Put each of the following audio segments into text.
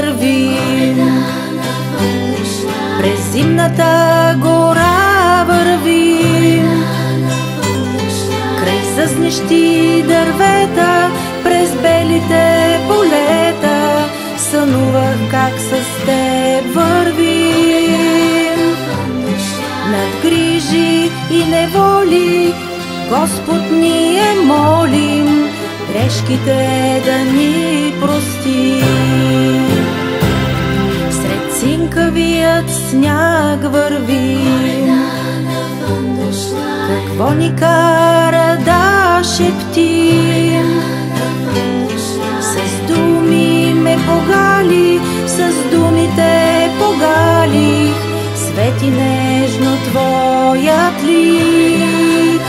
вървим, през зимната гора вървим, край съзнищи дървета, през белите полета, сънувах как с теб вървим. Над грижи и неволи Господ ние молим, грешките да ни прости. Сред синкавият сняг вървим, какво ни кара да шептим? С думи ме погали, с думите погалих, свети нежно твоят лик.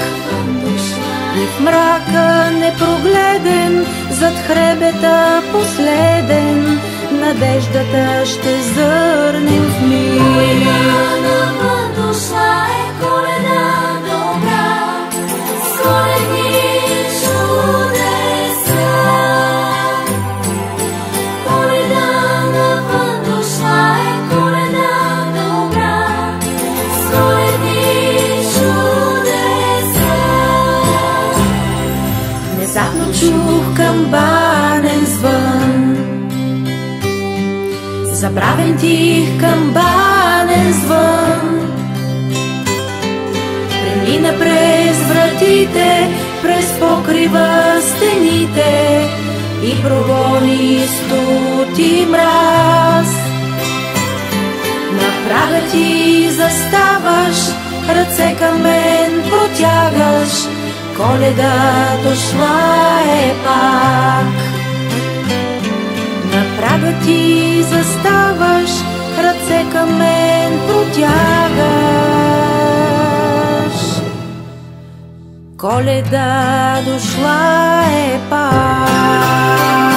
И в мрака непрогледен, зад хребета последен, надеждата ще зърнем в миг. Коледа дошла е, коледа добра, с коледни чудеса. Коледа навън дошла е, коледа добра, с коледни чудеса. Внезапно чух камбанен звън, забравен тих камбанен звън. Премина през вратите, през покрива стените и прогони студ и мраз. На прага ти заставаш, ръце към мен протягаш, Коледа дошла е пак. На прага ти заставаш, ръце към мен протягаш, Коледа дошла е пак.